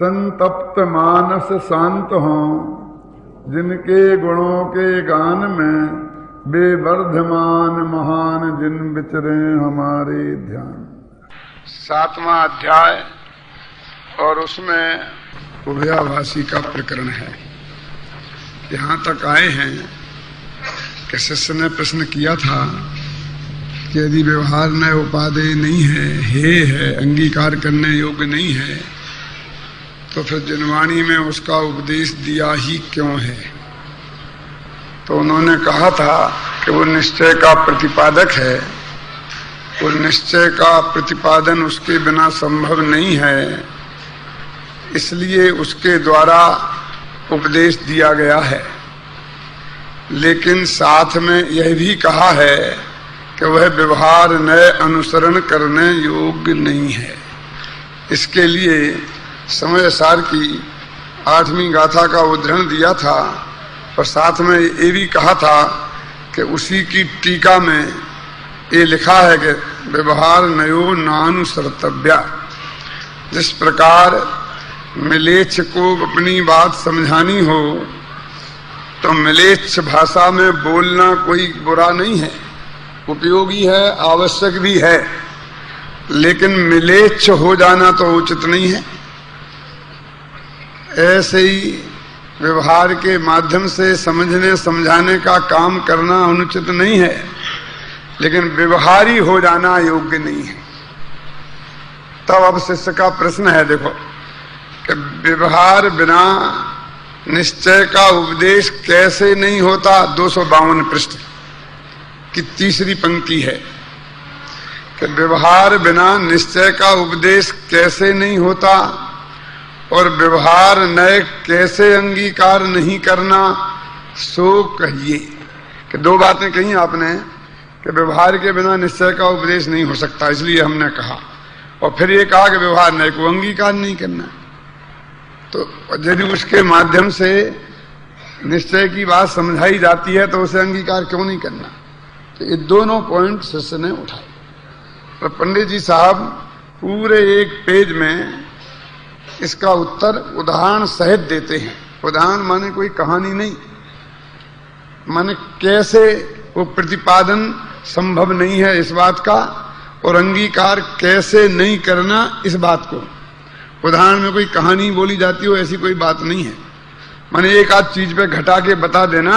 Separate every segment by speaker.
Speaker 1: संतप्त मानस शांत हों, जिनके गुणों के गान में बेवर्धमान महान जिन विचरे हमारे ध्यान। 7वां अध्याय और उसमें उभयाभासी का प्रकरण है। यहाँ तक आए हैं कि शिष्य ने प्रश्न किया था कि यदि व्यवहार न उपादेय नहीं है, हे है, अंगीकार करने योग्य नहीं है, तो फिर जिनवाणी में उसका उपदेश दिया ही क्यों है। तो उन्होंने कहा था कि वो निश्चय का प्रतिपादक है, वो निश्चय का प्रतिपादन उसके बिना संभव नहीं है, इसलिए उसके द्वारा उपदेश दिया गया है। लेकिन साथ में यह भी कहा है कि वह व्यवहार नए अनुसरण करने योग्य नहीं है। इसके लिए समय सार की 8वीं गाथा का उदाहरण दिया था और साथ में ये भी कहा था कि उसी की टीका में ये लिखा है कि व्यवहार नयो नानुसर्तव्या। जिस प्रकार मिलेच्छ को अपनी बात समझानी हो तो मिलेच्छ भाषा में बोलना कोई बुरा नहीं है, उपयोगी है, आवश्यक भी है, लेकिन मिलेच्छ हो जाना तो उचित नहीं है। ऐसे ही व्यवहार के माध्यम से समझने समझाने का काम करना अनुचित नहीं है, लेकिन व्यवहारी हो जाना योग्य नहीं है। तब अब शिष्य का प्रश्न है, देखो कि व्यवहार बिना निश्चय का उपदेश कैसे नहीं होता। 252 पृष्ठ की 3री पंक्ति है कि व्यवहार बिना निश्चय का उपदेश कैसे नहीं होता और व्यवहार नए कैसे अंगीकार नहीं करना, सो कहिए। कि 2 बातें कही आपने कि व्यवहार के बिना निश्चय का उपदेश नहीं हो सकता, इसलिए हमने कहा, और फिर ये कहा कि व्यवहार नए को अंगीकार नहीं करना। तो यदि उसके माध्यम से निश्चय की बात समझाई जाती है तो उसे अंगीकार क्यों नहीं करना। तो ये दोनों पॉइंट शिष्य ने उठाए और पंडित जी साहब पूरे 1 पेज में इसका उत्तर उदाहरण सहित देते हैं। उदाहरण माने कोई कहानी नहीं, माने कैसे वो प्रतिपादन संभव नहीं है इस बात का और अंगीकार कैसे नहीं करना इस बात को। उदाहरण में कोई कहानी बोली जाती हो ऐसी कोई बात नहीं है। माने एक आध चीज पे घटा के बता देना,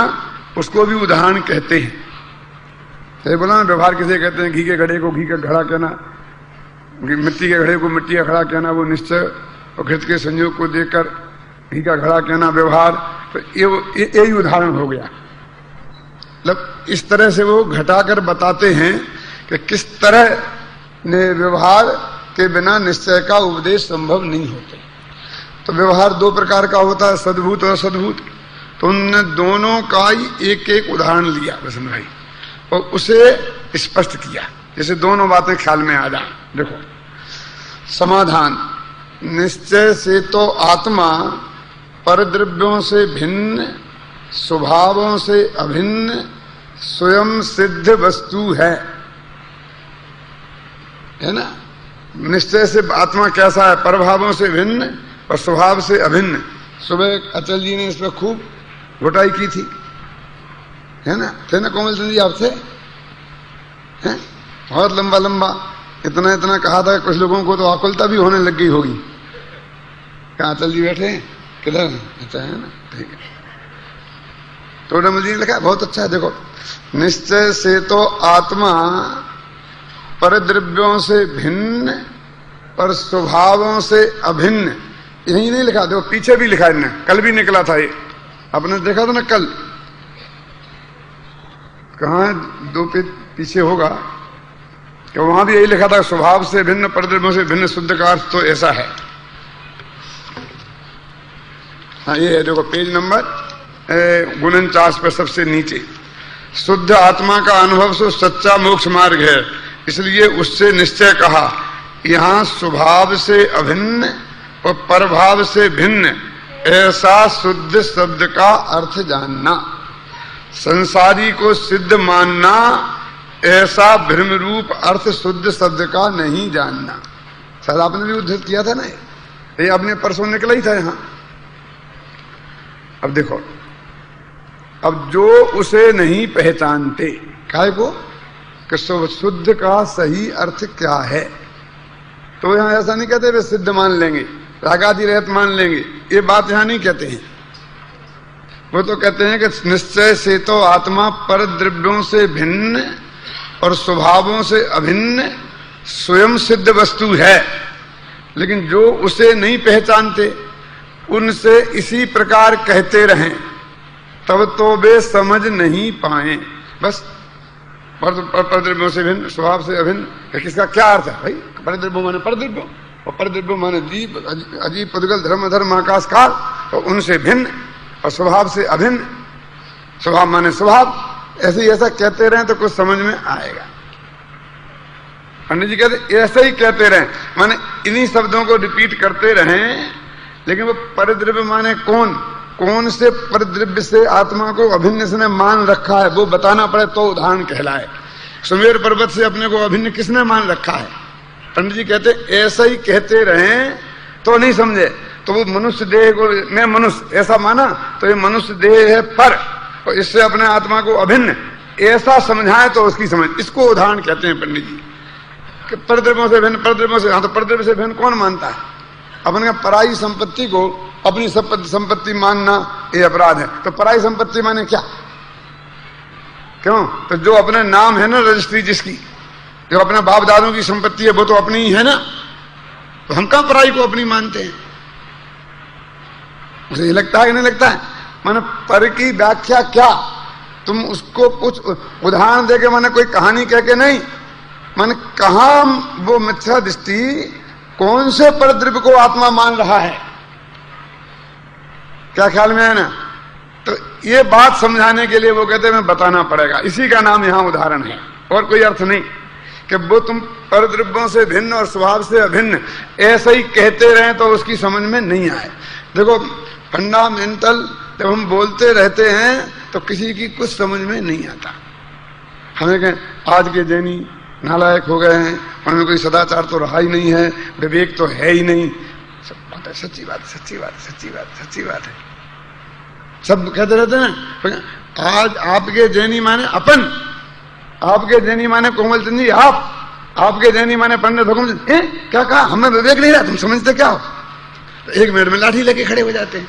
Speaker 1: उसको भी उदाहरण कहते हैं। तो बोला व्यवहार किसे कहते हैं, घी के घड़े को घी का घड़ा कहना, मिट्टी के घड़े को मिट्टी का घड़ा कहना, वो निश्चय और घृत के संयोग को देखकर घी का घड़ा कहना व्यवहार। तो यही उदाहरण हो गया। मतलब इस तरह से वो घटाकर बताते हैं कि किस तरह ने व्यवहार के बिना निश्चय का उपदेश संभव नहीं होते। तो व्यवहार 2 प्रकार का होता है, सद्भूत और असद्भूत। तो उनने दोनों का ही एक उदाहरण लिया वसंत भाई और उसे स्पष्ट किया, जैसे दोनों बातें ख्याल में आ जाए। देखो समाधान, निश्चय से तो आत्मा परद्रव्यों से भिन्न, स्वभावों से अभिन्न, स्वयं सिद्ध वस्तु है ना। निश्चय से आत्मा कैसा है, परभावों से भिन्न और स्वभाव से अभिन्न। सुबह अचल जी ने इस पर खूब घुटाई की थी, है ना, थे ना कोमल चंद जी आपसे, हैं बहुत लंबा लंबा इतना इतना कहा था। कुछ लोगों को तो आकुलता भी होने लग गई होगी। कहाँ अचल जी बैठे हैं, किधर? अच्छा है ना, ठीक है। तो कोमल जी ने लिखा बहुत अच्छा है। देखो निश्चय से तो आत्मा परद्रव्यों से भिन्न पर स्वभावों से अभिन्न। यही नहीं लिखा, देखो पीछे भी लिखा है, कल भी निकला था ये, आपने देखा था ना कल, कहाँ 2 पेज पीछे होगा कि वहां भी यही लिखा था, स्वभाव से भिन्न परद्रव्यों से भिन्न शुद्ध का अर्थ तो ऐसा है। हाँ ये है, देखो पेज नंबर 49 पर सबसे नीचे। शुद्ध आत्मा का अनुभव से सच्चा मोक्ष मार्ग है, इसलिए उससे निश्चय कहा। यहाँ स्वभाव से अभिन्न और परभाव से भिन्न ऐसा शुद्ध शब्द का अर्थ जानना, संसारी को सिद्ध मानना, ऐसा भ्रम रूप अर्थ शुद्ध शब्द का नहीं जानना। शायद आपने भी उद्धृत किया था ना, ये अपने परसों निकला ही था यहां। अब देखो, अब जो उसे नहीं पहचानते, काहे को कि शुद्ध का सही अर्थ क्या है, तो यहां ऐसा नहीं कहते वे सिद्ध मान लेंगे, रागादि रहित मान लेंगे, ये बात यहां नहीं कहते हैं। वो तो कहते हैं कि निश्चय से तो आत्मा पर द्रव्यों से भिन्न और स्वभावों से अभिन्न स्वयं सिद्ध वस्तु है, लेकिन जो उसे नहीं पहचानते उनसे इसी प्रकार कहते रहें तब तो वे समझ नहीं पाए। बस परद्रव्यों से भिन्न, स्वभाव से अभिन्न, किसका क्या अर्थ है भाई? परद्रव्यों माने परद्रव्यों, और परद्रव्यों माने जीव, अजीब, पुद्गल, धर्म, धर्म, आकाश, काल, तो उनसे भिन्न और स्वभाव से अभिन्न, स्वभाव माने स्वभाव, ऐसे ही ऐसा कहते रहें तो कुछ समझ में आएगा। पंडित जी कहते ऐसे ही कहते रहें, माने इन्हीं शब्दों को रिपीट करते रहें, लेकिन वो परद्रव्य माने कौन, कौन से परद्रव्य से आत्मा को अभिन्न इसने मान रखा है, वो बताना पड़े तो उदाहरण कहलाए। सुमेर पर्वत से अपने को अभिन्न किसने मान रखा है? पंडित जी कहते ऐसा ही कहते रहें तो नहीं समझे, तो वो मनुष्य देह को मैं मनुष्य ऐसा माना तो ये मनुष्य देह है पर, और इससे अपने आत्मा को अभिन्न ऐसा समझाए तो उसकी समझ, इसको उदाहरण कहते हैं पंडित जी कि परद्रव्यों से भिन्न, परद्रव्यों से, हाँ तो परद्रव्य से भिन्न कौन मानता है? अपने पराई संपत्ति को अपनी संपत्ति मानना ये अपराध है। तो पराई संपत्ति माने क्या? क्यों? तो जो अपने नाम है ना रजिस्ट्री जिसकी, जो अपने बाप दादों की संपत्ति है वो तो अपनी ही है ना, तो हम कहां पराई को अपनी मानते हैं? मुझे ये लगता है कि नहीं लगता है? माने पर की व्याख्या क्या, तुम उसको कुछ उदाहरण देके, माने कोई कहानी कह के नहीं, माने कहां वो मिथ्या दृष्टि कौन से परद्रव्य को आत्मा मान रहा है, क्या ख्याल में है ना? तो ये बात समझाने के लिए वो कहते हैं मैं बताना पड़ेगा, इसी का नाम यहां उदाहरण है, और कोई अर्थ नहीं कि वो तुम परद्रव्यों से भिन्न और स्वभाव से अभिन्न ऐसे ही कहते रहे तो उसकी समझ में नहीं आए। देखो फंडामेंटल जब हम बोलते रहते हैं तो किसी की कुछ समझ में नहीं आता। हमें कहें आज के जैनी नालायक हो गए हैं, उनमें कोई सदाचार तो रहा ही नहीं है, विवेक तो है ही नहीं, सब बात है, सच्ची बात, सच्ची बात, सच्ची बात, सच्ची बात है, सब कहते रहते हैं। आज आपके जैनी माने अपन, आपके जैनी माने कोमल चंद जी, आपके जैनी माने पंडित हुकुम चंद, क्या कहा? हमें विवेक नहीं रहा, तुम समझते क्या हो? तो 1 मिनट में लाठी लेके खड़े हो जाते हैं।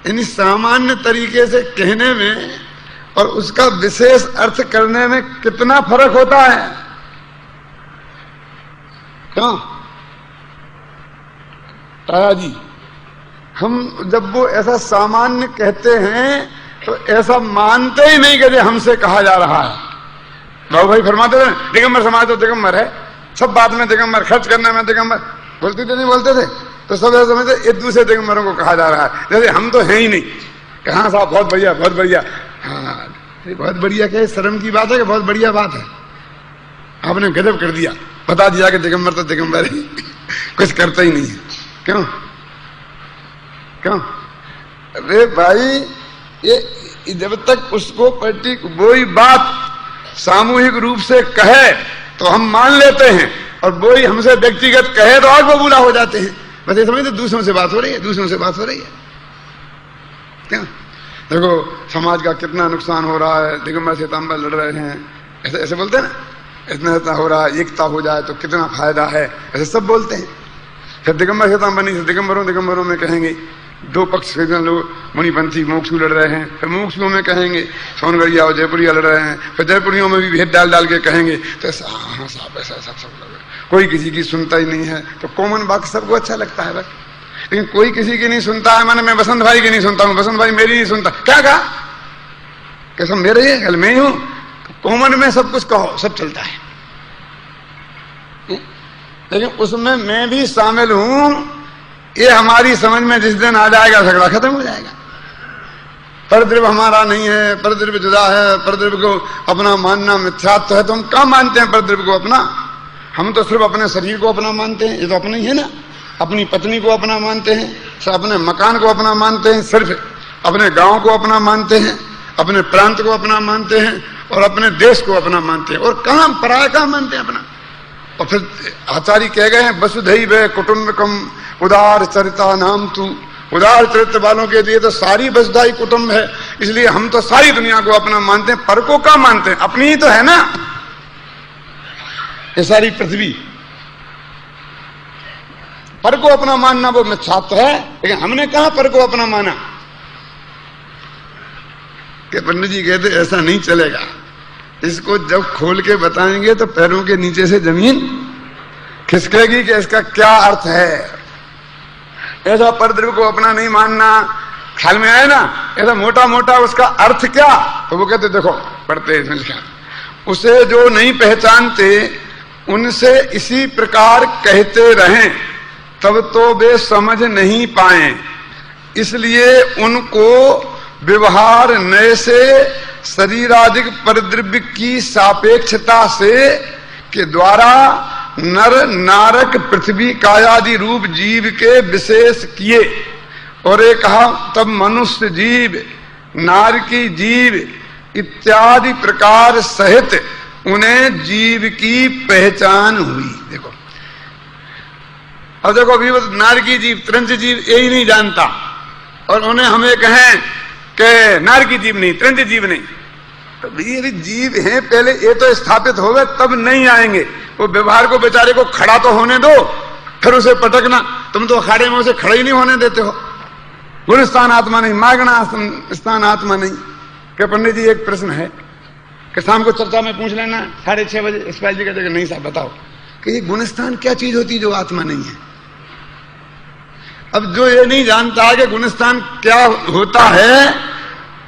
Speaker 1: यानी सामान्य तरीके से कहने में और उसका विशेष अर्थ करने में कितना फर्क होता है। क्यों ताया जी, हम जब वो ऐसा सामान्य कहते हैं तो ऐसा मानते ही नहीं कि हमसे कहा जा रहा है। बाबू भाई फरमाते थे दिगंबर समाज तो दिगंबर है, सब बात में दिगंबर, खर्च करने में दिगंबर, बोलते थे नहीं बोलते थे, तो सब ऐसा समझते एक दूसरे दिगंबरों को कहा जा रहा है, जैसे हम तो हैं ही नहीं। कहाँ साहब बहुत बढ़िया, बहुत बढ़िया। हाँ बहुत बढ़िया क्या शर्म की बात है कि बहुत बढ़िया बात है? आपने गजब कर दिया, बता दिया कि दिगंबर तो दिगंबर ही कुछ करता ही नहीं है। क्यों क्यों? अरे भाई ये जब तक उसको वही बात सामूहिक रूप से कहे तो हम मान लेते हैं, और वही हमसे व्यक्तिगत कहे तो आग बबूला हो जाते हैं। बस ये समझते दूसरों से बात हो रही है, दूसरों से बात हो रही है। क्या देखो समाज का कितना नुकसान हो रहा है, दिगंबर श्वेतांबर लड़ रहे हैं, ऐसे ऐसे बोलते हैं ना, इतना इतना हो रहा है, एकता हो जाए तो कितना फायदा है, ऐसे सब बोलते हैं। फिर दिगंबर श्वेतांबर नहीं, दिगंबरों में कहेंगे दो पक्ष के लोग मुनिपंथी मोक्षु लड़ रहे हैं, फिर मोक्षुओं में कहेंगे सोनगढ़िया और जयपुरिया लड़ रहे हैं, फिर जयपुरियों में भी भेद डाल डाल के कहेंगे, तो ऐसा हाँ साहब ऐसा सब कोई किसी की सुनता ही नहीं है। तो कॉमन बात सबको अच्छा लगता है बस, लेकिन कोई किसी की नहीं सुनता है। माने मैं बसंत भाई की नहीं सुनता हूँ, बसंत भाई मेरी नहीं सुनता, क्या कहा कि सब मेरे ही है, कल मैं ही हूं। कॉमन में सब कुछ कहो, सब चलता है, लेकिन उसमें मैं भी शामिल हूं, ये हमारी समझ में जिस दिन आ जाएगा झगड़ा खत्म हो जाएगा। परद्रव्य हमारा नहीं है, परद्रव्य जुदा है, परद्रव्य को अपना मानना मिथ्यात्व है। तो हम कहाँ मानते हैं परद्रव्य को अपना? हम तो सिर्फ अपने शरीर को अपना मानते हैं, ये तो अपना ही है ना। अपनी पत्नी को अपना मानते हैं, अपने मकान को अपना मानते हैं, सिर्फ अपने गांव को अपना मानते हैं, अपने प्रांत को अपना मानते हैं, और अपने देश को अपना मानते हैं। और कहाँ पराया कहाँ मानते हैं अपना? और फिर आचार्य कह गए हैं वसुधैव कुटुंबकम उदार चरिता नाम तू। उदार चरित्र वालों के लिए तो सारी वसुधाई कुटुंब है, इसलिए हम तो सारी दुनिया को अपना मानते हैं, पर को क्या मानते हैं? अपनी ही तो है ना ये सारी पृथ्वी। पर को अपना मानना वो मिथ्या तो है, लेकिन हमने कहा पर को अपना माना? कि पंडित जी कहते ऐसा नहीं चलेगा, इसको जब खोल के बताएंगे तो पैरों के नीचे से जमीन खिसकेगी कि इसका क्या अर्थ है। ऐसा परद्रव्य को अपना नहीं मानना, ख्याल में आए ना? ऐसा मोटा मोटा उसका अर्थ क्या? तो वो कहते देखो पढ़ते हैं, उसे जो नहीं पहचानते उनसे इसी प्रकार कहते रहें तब तो वे समझ नहीं पाए, इसलिए उनको व्यवहार नए से शरीरादिक परद्रव्य की सापेक्षता से के द्वारा नर नारक पृथ्वी कायादि रूप जीव के विशेष किए। और एक कहा तब मनुष्य जीव नारकी जीव इत्यादि प्रकार सहित उन्हें जीव की पहचान हुई। देखो अब देखो अभी वो नारकी जीव त्रंच जीव यही नहीं जानता, और उन्हें हमें कहें कि नारकी जीव नहीं त्रंच जीव नहीं, तो ये जीव हैं पहले ये तो स्थापित हो गए तब नहीं आएंगे। वो व्यवहार को बेचारे को खड़ा तो होने दो, फिर उसे पटकना। तुम तो अखाड़े में उसे खड़ा ही नहीं होने देते हो। गुणस्थान आत्मा नहीं, मागना स्थान आत्मा नहीं। क्या पंडित जी एक प्रश्न है कि शाम को चर्चा में पूछ लेना 6:30 बजे इस्पाइल जी का जगह नहीं साहब बताओ कि ये गुणस्थान क्या चीज होती है जो आत्मा नहीं है। अब जो ये नहीं जानता कि गुणस्थान क्या होता है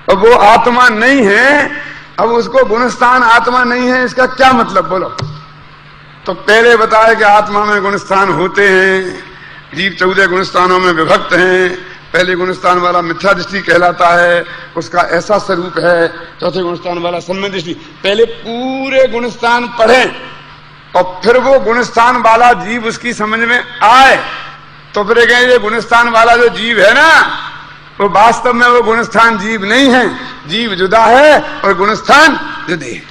Speaker 1: और वो आत्मा नहीं है, अब उसको गुणस्थान आत्मा नहीं है इसका क्या मतलब बोलो? तो पहले बताया कि आत्मा में गुणस्थान होते हैं, जीव 14 गुणस्थानों में विभक्त हैं। पहले गुणस्थान वाला मिथ्या दृष्टि कहलाता है, उसका ऐसा स्वरूप है। चौथे गुणस्थान वाला सम्यक दृष्टि। पहले पूरे गुणस्थान पढ़ें और फिर वो गुणस्थान वाला जीव उसकी समझ में आए तो फिर कहें ये गुणस्थान वाला जो जीव है ना वो वास्तव में वो गुणस्थान जीव नहीं है, जीव जुदा है और गुणस्थान जुदे।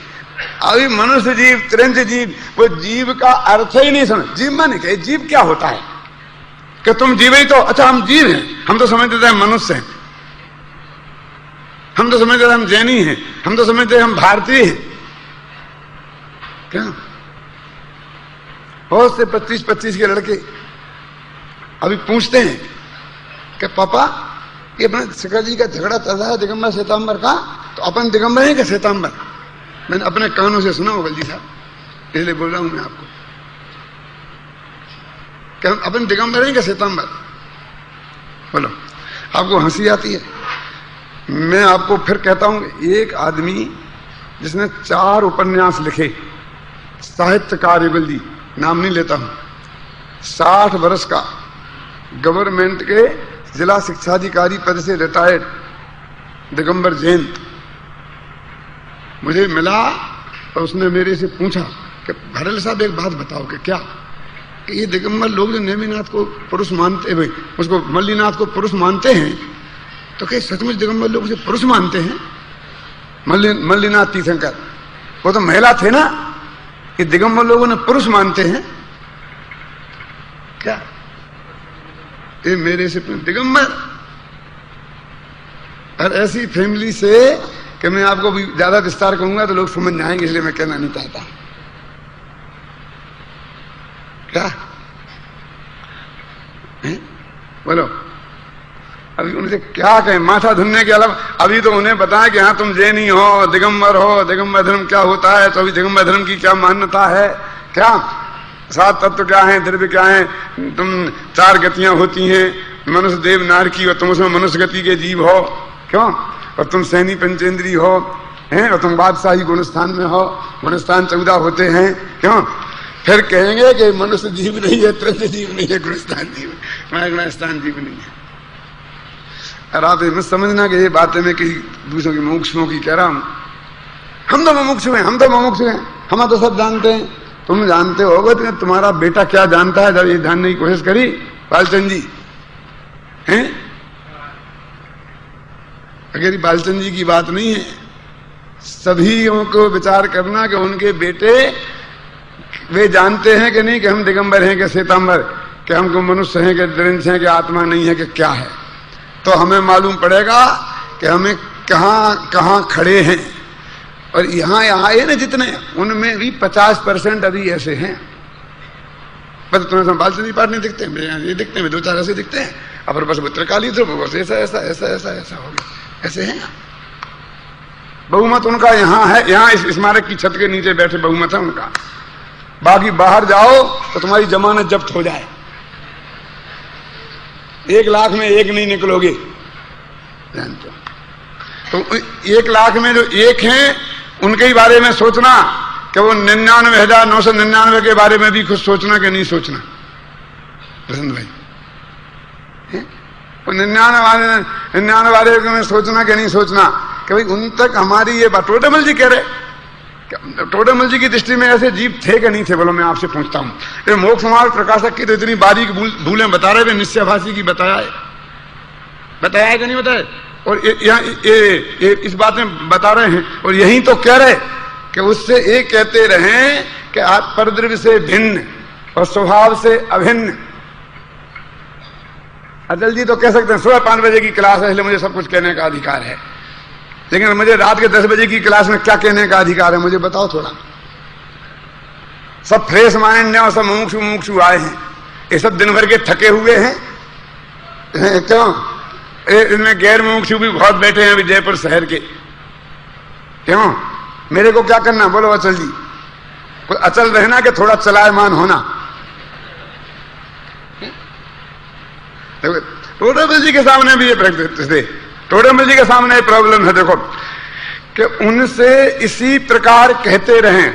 Speaker 1: अभी मनुष्य जीव त्रंच जीव, वो जीव का अर्थ ही नहीं समझ। जीव माने क्या? जीव क्या होता है? कि तुम जीव ही तो, अच्छा हम जीव हैं, हम तो समझते थे हम मनुष्य हैं, हम तो समझते थे हम जैनी हैं, हम तो समझते हम भारतीय हैं। क्या बहुत से 25-25 के लड़के अभी पूछते हैं कि पापा ये अपने शिखर जी का झगड़ा चल रहा है दिगंबर श्वेतांबर का, तो अपन दिगंबर है क्या श्वेतांबर? मैंने अपने कानों से सुना होगा जी साहब, इसलिए बोल रहा हूं मैं आपको कि हम अपन दिगंबर है क्या श्वेतांबर? बोलो, आपको हंसी आती है? मैं आपको फिर कहता हूं, एक आदमी जिसने 4 उपन्यास लिखे, साहित्यकार युगल जी, नाम नहीं लेता हूं, 60 वर्ष का, गवर्नमेंट के जिला शिक्षाधिकारी पद से रिटायर्ड, दिगंबर जैन, मुझे मिला और उसने मेरे से पूछा कि भरल साहब एक बात बताओ कि क्या, कि ये दिगंबर लोग जो नेमिनाथ को पुरुष मानते हैं, उसको मल्लीनाथ को पुरुष मानते हैं, तो क्या सचमुच दिगंबर लोग उसे पुरुष मानते हैं? मल्लीनाथ तीर्थंकर वो तो महिला थे ना, कि दिगंबर लोगों ने पुरुष मानते हैं क्या? ये मेरे से दिगंबर, और ऐसी फैमिली से कि मैं आपको भी ज्यादा विस्तार कहूंगा तो लोग समझ जाएंगे, इसलिए मैं कहना नहीं चाहता। क्या बोलो, अभी उनसे क्या कहें? माथा धुनने के अलावा अभी तो उन्हें बताएं कि हाँ तुम जैनी हो, दिगंबर हो, दिगंबर धर्म क्या होता है, तो अभी दिगंबर धर्म की क्या मान्यता है, क्या 7 तत्व क्या है, द्रव्य क्या है, तुम 4 गतियां होती हैं, मनुष्य देव नारकी, और तुम उसमें मनुष्य गति के जीव हो, क्यों? और तुम सैनी पंचेंद्री हो हैं, और तुम बादशाही गुणस्थान में हो, गुणस्थान 14 होते हैं, क्यों? फिर कहेंगे कि मनुष्य जीव नहीं है, त्रंच जीव नहीं है, गुणस्थान जीव, मागना स्थान जीव नहीं है। और आप ये मत समझना कि ये बातें मैं किसी दूसरों की मुमुक्षुओं की कह रहा हूं। हम तो मुमुक्षु हैं, हम तो मुमुक्षु हैं, हम तो सब जानते हैं। तुम जानते होगे तो तुम्हारा बेटा क्या जानता है, जब ये जानने की कोशिश करी बालचंद जी हैं? अगर ये बालचंद जी की बात नहीं है, सभी को विचार करना कि उनके बेटे वे जानते हैं कि नहीं कि हम दिगंबर हैं कि श्वेतांबर, कि हमको मनुष्य हैं कि द्रिंश हैं कि आत्मा नहीं है कि क्या है। तो हमें मालूम पड़ेगा कि हमें कहाँ कहाँ खड़े हैं। और यहाँ आए ना जितने, उनमें भी 50% अभी ऐसे हैं। बस तुम्हें बाल से नहीं पाटने दिखते हैं, मेरे यहाँ ये दिखते हैं, 2-4 ऐसे दिखते हैं, अपर बस पुत्रकाली थे, बस ऐसा ऐसा ऐसा ऐसा ऐसा हो गया, ऐसे हैं। बहुमत उनका यहाँ है, यहाँ इस स्मारक की छत के नीचे बैठे बहुमत है उनका। बाकी बाहर जाओ तो तुम्हारी जमानत जब्त हो जाए। 1 लाख में 1 नहीं निकलोगे, जानते हो। तो 1 लाख में जो 1 हैं उनके ही बारे में सोचना कि वो 99,999 के बारे में भी कुछ सोचना कि नहीं सोचना। प्रसन्न भाई, वो 99 बारे में सोचना कि नहीं सोचना कि भाई उन तक हमारी ये बात। टोडरमल जी कह रहे, टोडरमल जी की दृष्टि में ऐसे जीव थे कि नहीं थे? बोलो, मैं आपसे पूछता हूं। ये मोक्ष मार्ग प्रकाशक की तो इतनी बारीक भूलें बता रहे थे, निश्चयभाषी की बताया है कि नहीं बताया? और ये इस बात में बता रहे हैं, और यही तो कह रहे कि उससे ये कहते रहे कि आप परद्रव्य से भिन्न और स्वभाव से अभिन्न। अटल जी तो कह सकते हैं सुबह 5 बजे की क्लास है इसलिए मुझे सब कुछ कहने का अधिकार है, लेकिन मुझे रात के 10 बजे की क्लास में क्या कहने का अधिकार है मुझे बताओ थोड़ा। सब फ्रेश माइंड है और सब मुमुक्षु आए हैं, ये सब दिन भर के थके हुए हैं क्यों? इनमें गैर मुमुक्षु भी बहुत बैठे हैं अभी जयपुर शहर के। क्यों? मेरे को क्या करना? बोलो अचल जी, कोई अचल रहना कि थोड़ा चलायमान होना? टोडरमल जी के सामने भी ये प्रैक्टिस है, टोडरमल जी के सामने प्रॉब्लम है। देखो कि उनसे इसी प्रकार कहते रहें।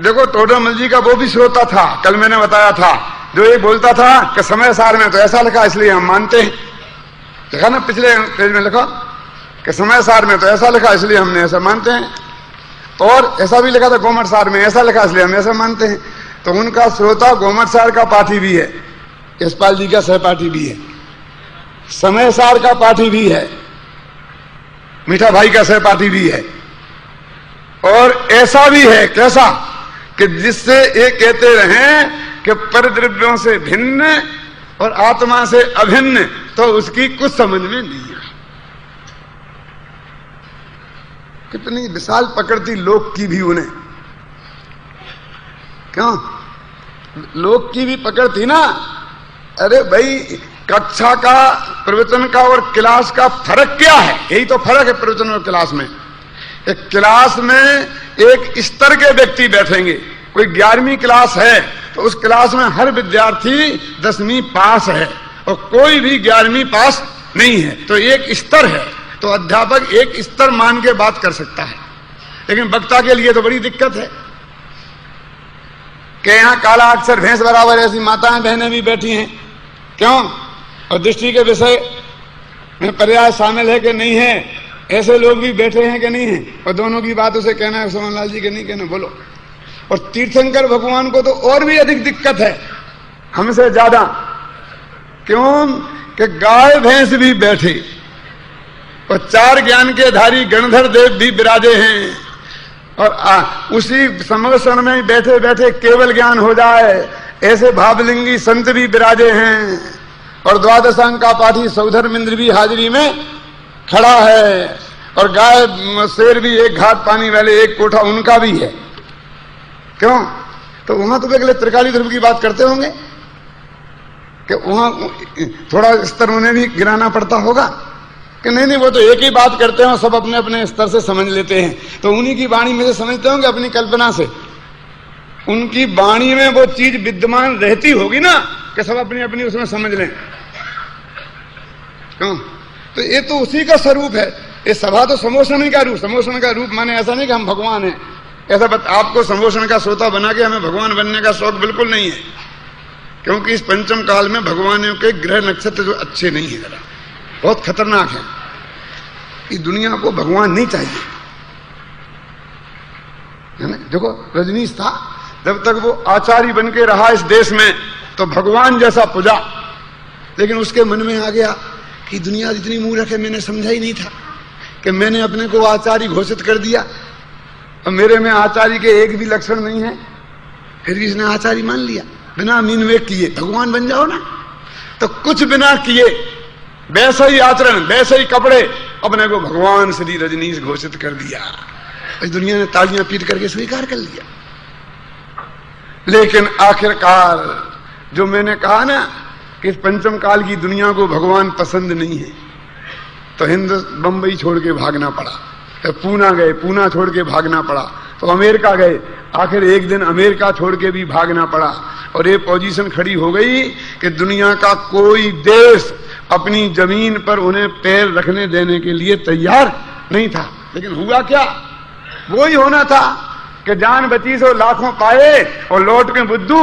Speaker 1: देखो टोडरमल जी का वो भी श्रोता था, कल मैंने बताया था, जो ये बोलता था कि समय सार में तो ऐसा लिखा इसलिए हम मानते हैं। लिखा ना पिछले पेज में, लिखा कि समय सार में तो ऐसा लिखा इसलिए हमने ऐसा मानते हैं, और ऐसा भी लिखा था गोमट सार में ऐसा लिखा इसलिए हम ऐसा मानते हैं। तो उनका श्रोता गोमट सार का पाठी भी है, यशपाल जी का सहपाठी भी है, समय सार का पाठी भी है, मीठा भाई का सहपाठी भी है, और ऐसा भी है कैसा कि जिससे ये कहते रहें कि परद्रव्यों से भिन्न और आत्मा से अभिन्न, तो उसकी कुछ समझ में नहीं है। कितनी विशाल पकड़ थी लोक की भी उन्हें। क्यों? लोक की भी पकड़ थी ना। अरे भाई, कक्षा का प्रवचन का और क्लास का फर्क क्या है? यही तो फर्क है प्रवचन और क्लास में। एक क्लास में एक स्तर के व्यक्ति बैठेंगे, कोई 11वीं क्लास है तो उस क्लास में हर विद्यार्थी 10वीं पास है और कोई भी 11वीं पास नहीं है, तो एक स्तर है। तो अध्यापक एक स्तर मान के बात कर सकता है, लेकिन वक्ता के लिए तो बड़ी दिक्कत है कि यहाँ काला अक्षर भैंस बराबर ऐसी माताएं बहनें भी बैठी हैं। क्यों? और दृष्टि के विषय में पर्याय शामिल है कि नहीं है, ऐसे लोग भी बैठे हैं कि नहीं है, और दोनों की बात उसे कहना है सोमन लाल जी के नहीं कहना। बोलो। और तीर्थंकर भगवान को तो और भी अधिक दिक्कत है हमसे ज्यादा। क्यों? कि गाय भैंस भी बैठे और 4 ज्ञान के धारी गणधर देव भी विराजे हैं, और उसी समवसन में बैठे बैठे केवल ज्ञान हो जाए ऐसे भावलिंगी संत भी विराजे हैं, और द्वादशांग का पाठी सौधर्मेंद्र भी हाजिरी में खड़ा है, और गाय शेर भी एक घाट पानी वाले एक कोठा उनका भी है। क्यों? तो वहां तो अगले त्रिकाली ध्रुव की बात करते होंगे कि वहां थोड़ा स्तर उन्हें भी गिराना पड़ता होगा कि नहीं, वो तो एक ही बात करते हैं, सब अपने अपने स्तर से समझ लेते हैं। तो उन्हीं की वाणी में से समझते होंगे अपनी कल्पना से, उनकी वाणी में वो चीज विद्यमान रहती होगी ना कि सब अपनी अपनी उसमें समझ लें। क्यों? तो ये तो उसी का स्वरूप है। ये सभा तो समोषण का रूप, समोषण का रूप माने ऐसा नहीं कि हम भगवान हैं, ऐसा आपको समोषण का श्रोता बना के हमें भगवान बनने का शौक बिल्कुल नहीं है, क्योंकि इस पंचम काल में भगवानों के ग्रह नक्षत्र जो अच्छे नहीं है, जरा बहुत खतरनाक है। इस दुनिया को भगवान नहीं चाहिए, है ना? देखो रजनीश था, जब तक वो आचार्य बन के रहा इस देश में तो भगवान जैसा पूजा, लेकिन उसके मन में आ गया कि दुनिया इतनी मूर्ख है, मैंने समझा ही नहीं था कि मैंने अपने को आचार्य घोषित कर दिया और मेरे में आचार्य के एक भी लक्षण नहीं है। फिर भी इसने आचार्य मान लिया, बिना मीन वे किए भगवान बन जाओ ना। तो कुछ बिना किए वैसा ही आचरण, वैसे ही कपड़े, अपने को भगवान श्री रजनीश घोषित कर दिया। इस दुनिया ने तालियां पीट करके स्वीकार कर लिया। लेकिन आखिरकार जो मैंने कहा ना कि इस पंचम काल की दुनिया को भगवान पसंद नहीं है, तो हिंद बंबई छोड़ के भागना पड़ा, तो पूना गए, पूना छोड़ के भागना पड़ा, तो अमेरिका गए, आखिर एक दिन अमेरिका छोड़ के भी भागना पड़ा। और ये पोजीशन खड़ी हो गई कि दुनिया का कोई देश अपनी जमीन पर उन्हें पैर रखने देने के लिए तैयार नहीं था। लेकिन हुआ क्या? वो ही होना था कि जान बची सो लाखों पाए और लौट के बुद्धू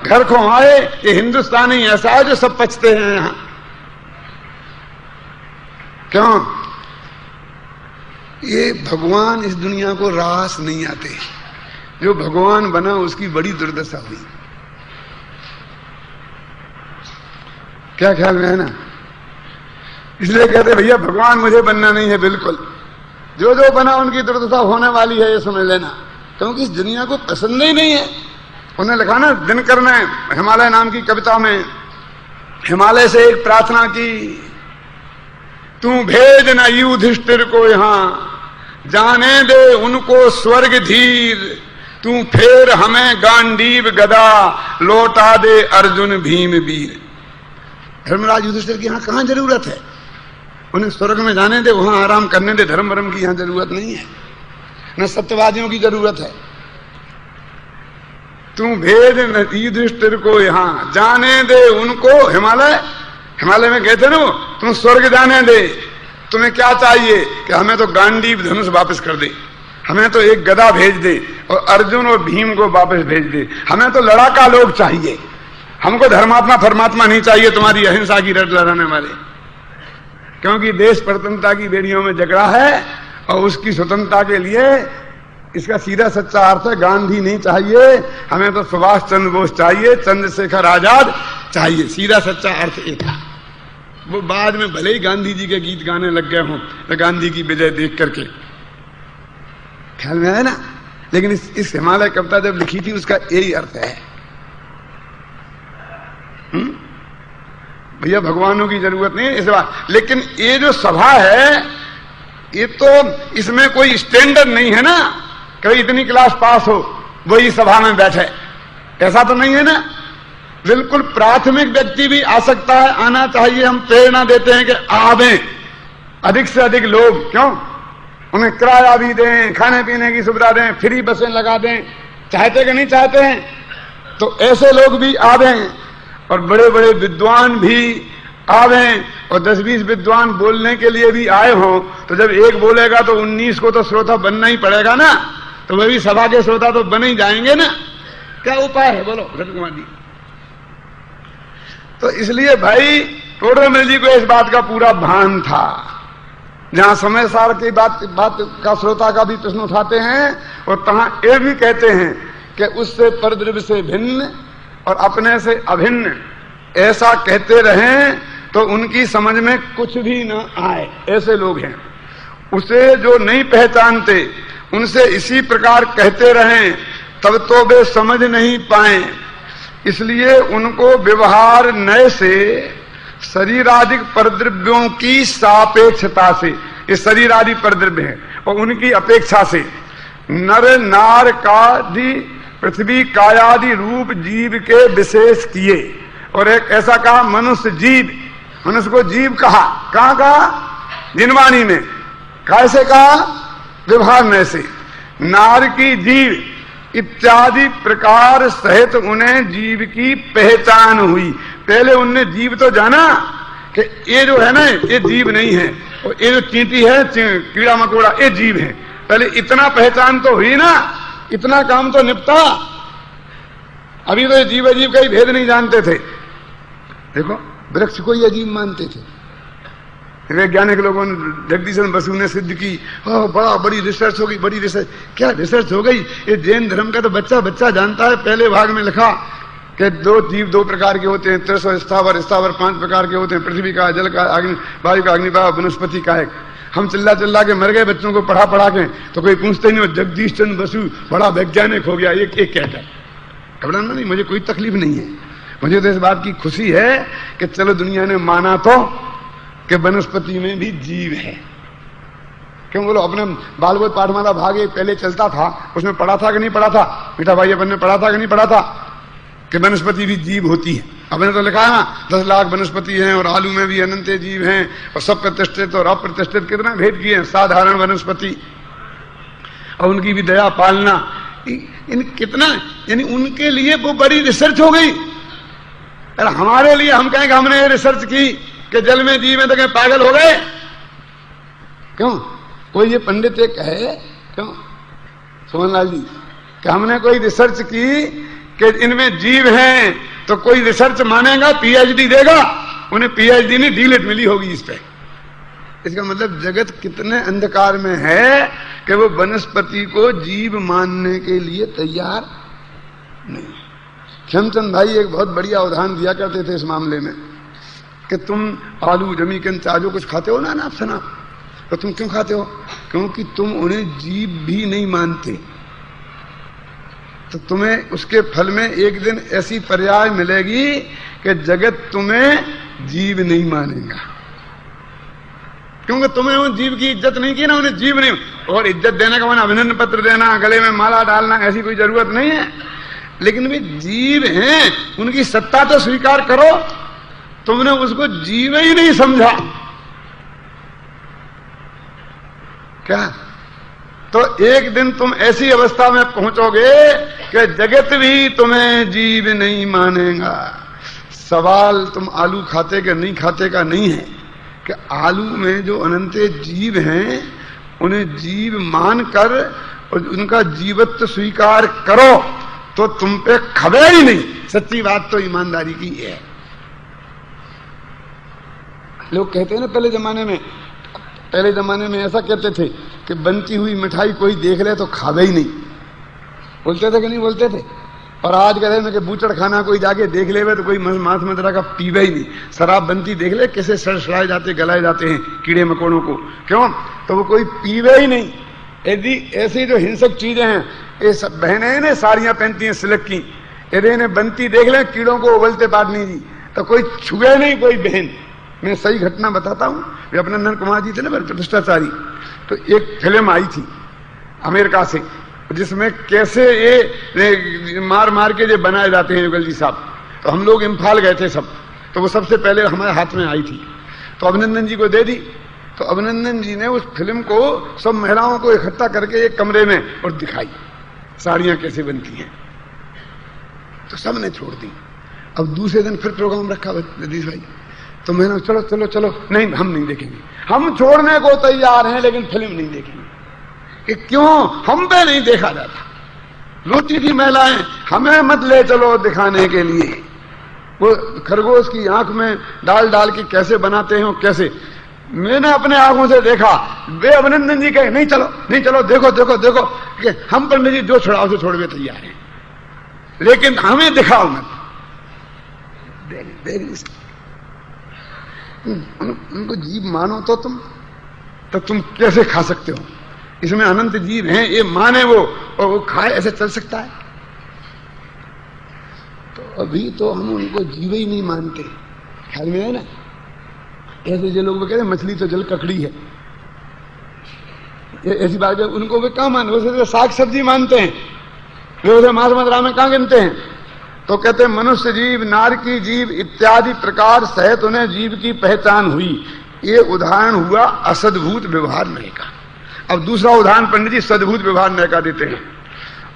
Speaker 1: घर को आए। ये हिंदुस्तान ही ऐसा है जो सब पचते हैं यहां। क्यों? ये भगवान इस दुनिया को रास नहीं आते। जो भगवान बना उसकी बड़ी दुर्दशा हुई। क्या ख्याल में है ना? इसलिए कहते भैया भगवान मुझे बनना नहीं है। बिल्कुल जो जो बना उनकी दुर्दशा होने वाली है, ये समझ लेना, क्योंकि इस दुनिया को पसंद ही नहीं है। उन्हें लिखा ना दिनकर ने हिमालय नाम की कविता में, हिमालय से एक प्रार्थना की, तू भेज न युधिष्ठिर को यहां, जाने दे उनको स्वर्ग धीर, तू फेर हमें गांडीव गदा, लौटा दे अर्जुन भीम वीर। धर्मराज युधिष्ठिर की यहां कहां जरूरत है? उन्हें स्वर्ग में जाने दे, वहां आराम करने दे। धर्म वरम की यहां जरूरत नहीं है, न सत्यवादियों की जरूरत है। तू भेद न युधिष्ठिर को यहां, जाने दे उनको हिमालय। हिमालय में कहते ना वो, तुम स्वर्ग जाने दे। तुम्हें क्या चाहिए? कि हमें तो गांडीव धनुष वापस कर दे, हमें तो एक गदा भेज दे और अर्जुन और भीम को वापस भेज दे। हमें तो लड़ाका लोग चाहिए, हमको धर्मात्मा परमात्मा नहीं चाहिए तुम्हारी अहिंसा की रट लड़ाने वाले। क्योंकि देश स्वतंत्रता की बेड़ियों में जकड़ा है और उसकी स्वतंत्रता के लिए इसका सीधा सच्चा अर्थ है गांधी नहीं चाहिए, हमें तो सुभाष चंद्र बोस चाहिए, चंद्रशेखर आजाद चाहिए। सीधा सच्चा अर्थ ये था। वो बाद में भले ही गांधी जी के गीत गाने लग गए हों तो गांधी की विजय देख करके, ख्याल में है ना? लेकिन इस हिमालय कविता जब लिखी थी उसका यही अर्थ है। भैया भगवानों की जरूरत नहीं है इस बार। लेकिन ये जो सभा है, ये तो इसमें कोई स्टैंडर्ड नहीं है ना, कभी इतनी क्लास पास हो वही सभा में बैठे, ऐसा तो नहीं है ना। बिल्कुल प्राथमिक व्यक्ति भी आ सकता है, आना चाहिए। हम प्रेरणा देते हैं कि आवें अधिक से अधिक लोग। क्यों? उन्हें किराया भी दें, खाने पीने की सुविधा दें, फ्री बसें लगा दें। चाहते कि नहीं चाहते हैं? तो ऐसे लोग भी आवें और बड़े बड़े विद्वान भी आवें। और 10-20 विद्वान बोलने के लिए भी आए हों, तो जब एक बोलेगा तो 19 को तो श्रोता बनना ही पड़ेगा ना। तो वह भी सभा के श्रोता तो बन ही जाएंगे ना। क्या उपाय है बोलो रतन कुमार जी? तो इसलिए भाई टोडरमल जी को इस बात का पूरा भान था। जहां समय सार की बात का श्रोता का भी प्रश्न उठाते हैं और तहां ये भी कहते हैं कि उससे परद्रव्य से भिन्न और अपने से अभिन्न ऐसा कहते रहें तो उनकी समझ में कुछ भी न आए। ऐसे लोग हैं। उसे जो नहीं पहचानते उनसे इसी प्रकार कहते रहें तब तो वे समझ नहीं पाए। इसलिए उनको व्यवहार नए से शरीरादिक परद्रव्यों की सापेक्षता से, ये शरीर आदि परद्रव्य है और उनकी अपेक्षा से नर नार कादि पृथ्वी कायादि रूप जीव के विशेष किए। और एक ऐसा कहा मनुष्य जीव, मनुष्य को जीव कहा। कहां कहा? जिनवाणी में। कैसे कहा? व्यवहार में से। नार की जीव इत्यादि प्रकार सहित उन्हें जीव की पहचान हुई। पहले उनने जीव तो जाना कि ये जो है ना ये जीव नहीं है, और ये जो चींटी है कीड़ा मकोड़ा ये जीव है। पहले इतना पहचान तो हुई ना, इतना काम तो निपटा। अभी तो ये जीव अजीब का ही भेद नहीं जानते थे। देखो वृक्ष को ही अजीब मानते थे। वैज्ञानिक लोगों ने, जगदीशन बसु ने सिद्ध की, बड़ी रिसर्च हो गई, बड़ी रिसर्च। क्या रिसर्च हो गई? ये जैन धर्म का तो बच्चा बच्चा जानता है। पहले भाग में लिखा कि दो जीव 2 प्रकार के होते हैं, त्रिश और स्थावर। स्थावर 5 प्रकार के होते हैं, पृथ्वी का, जल का, अग्नि वायु का, अग्निभाव, वनस्पति का एक। हम चिल्ला के मर गए बच्चों को पढ़ा के, तो कोई पूछते नहीं। जगदीश चंद्र बसु बड़ा वैज्ञानिक हो गया, एक कहता है। घबराना नहीं, मुझे कोई तकलीफ नहीं है। मुझे तो इस बात की खुशी है कि चलो दुनिया ने माना तो कि वनस्पति में भी जीव है। क्यों बोलो, अपने बालवत पाठमाला भाग एक पहले चलता था, उसमें पढ़ा था कि नहीं पढ़ा था? मीठा भाई अपन ने पढ़ा था कि नहीं पढ़ा था कि वनस्पति भी जीव होती है? अपने तो लिखा है ना 10 लाख वनस्पति हैं और आलू में भी अनंत जीव हैं और सब प्रतिष्ठित और अप्रतिष्ठित कितना भेद किए हैं। साधारण वनस्पति और उनकी भी दया पालना, इन कितना, यानी उनके लिए वो बड़ी रिसर्च हो गई। अरे हमारे लिए हम कहें कि हमने रिसर्च की कि जल में जीव है तो कहें पागल हो गए। क्यों कोई ये पंडित एक कहे, क्यों सोहनलाल जी, कि हमने कोई रिसर्च की कि इनमें जीव हैं, तो कोई रिसर्च मानेगा, पीएचडी देगा? उन्हें पीएचडी नहीं, डीलिट मिली होगी इस पे। इसका मतलब जगत कितने अंधकार में है कि वो वनस्पति को जीव मानने के लिए तैयार नहीं। श्यामचंद भाई एक बहुत बढ़िया उदाहरण दिया करते थे इस मामले में कि तुम आलू जमीकन चाजो कुछ खाते हो ना आप सना, तो तुम क्यों खाते हो? क्योंकि तुम उन्हें जीव भी नहीं मानते। तो तुम्हें उसके फल में एक दिन ऐसी पर्याय मिलेगी कि जगत तुम्हें जीव नहीं मानेगा, क्योंकि तुमने उन जीव की इज्जत नहीं की ना, उन्हें जीव नहीं। और इज्जत देने का माना अभिनंदन पत्र देना, गले में माला डालना, ऐसी कोई जरूरत नहीं है। लेकिन वे जीव हैं, उनकी सत्ता तो स्वीकार करो। तुमने उसको जीव ही नहीं समझा क्या? तो एक दिन तुम ऐसी अवस्था में पहुंचोगे कि जगत भी तुम्हें जीव नहीं मानेगा। सवाल तुम आलू खाते कि नहीं खाते का नहीं है कि आलू में जो अनंत जीव हैं उन्हें जीव मानकर और उनका जीवत्व स्वीकार करो तो तुम पे खबे ही नहीं। सच्ची बात तो ईमानदारी की है। लोग कहते हैं ना पहले जमाने में ऐसा कहते थे कि बनती हुई मिठाई कोई देख ले तो खावे ही नहीं, बोलते थे कि नहीं बोलते थे? और आज कह रहे हैं कि बूचड़ खाना कोई जाके देख ले तो कोई मांस मदिरा का पीवे ही नहीं। शराब बनती देख ले कैसे सड़सड़ाए जाते गलाए जाते हैं कीड़े मकोड़ों को, क्यों? तो वो कोई पीवे ही नहीं। यदि ऐसी जो हिंसक चीजें हैं, ये सब बहनें ने साड़ियां पहनती हैं सिल्क की, यदि इन्हें बनती देख ले कीड़ों को उबलते पाटनी जी, तो कोई छुए नहीं कोई बहन। मैं सही घटना बताता हूं। वे अभिनंदन कुमार जी थे ना भ्रष्टाचारी, तो एक फिल्म आई थी अमेरिका से जिसमें कैसे ये मार मार के जो बनाए जाते हैं युगल जी साहब। तो हम लोग इम्फाल गए थे सब, तो वो सबसे पहले हमारे हाथ में आई थी, तो अभिनंदन जी को दे दी। तो अभिनंदन जी ने उस फिल्म को सब महिलाओं को इकट्ठा करके एक कमरे में और दिखाई साड़ियां कैसे बनती हैं, तो सब ने छोड़ दी। अब दूसरे दिन फिर प्रोग्राम रखा जगदीश भाई, तो मैंने चलो चलो चलो, नहीं हम नहीं देखेंगे, हम छोड़ने को तैयार हैं लेकिन फिल्म नहीं देखेंगे। कि क्यों? हम पे नहीं देखा जाता। रोती थी महिलाएं, हमें मत ले चलो दिखाने के लिए। वो खरगोश की आंख में डाल डाल के कैसे बनाते हैं, कैसे मैंने अपने आंखों से देखा। वे अभिनंदन जी कहे नहीं चलो नहीं चलो, देखो देखो देखो, कि हम पंडित जी जो छोड़ाओ से छोड़वे तैयार हैं, लेकिन हमें दिखाओ मत। उनको जीव मानो तो तुम कैसे खा सकते हो? इसमें अनंत जीव हैं, ये माने वो और वो खाए, ऐसे चल सकता है? तो अभी तो हम उनको जीव ही नहीं मानते। ख्याल में है ना? ऐसे जो लोग कहते हैं मछली तो जल ककड़ी है, ऐसी बात है। उनको वे कहाँ मानते? वैसे साग सब्जी मानते हैं, वे उसे मांस मदिरा में कहाँ गिनते हैं? तो कहते हैं मनुष्य जीव, नारकी जीव इत्यादि प्रकार सहित उन्हें जीव की पहचान हुई। ये उदाहरण हुआ असद्भूत व्यवहार नय का। अब दूसरा उदाहरण पंडित जी सद्भूत व्यवहार नय का देते हैं।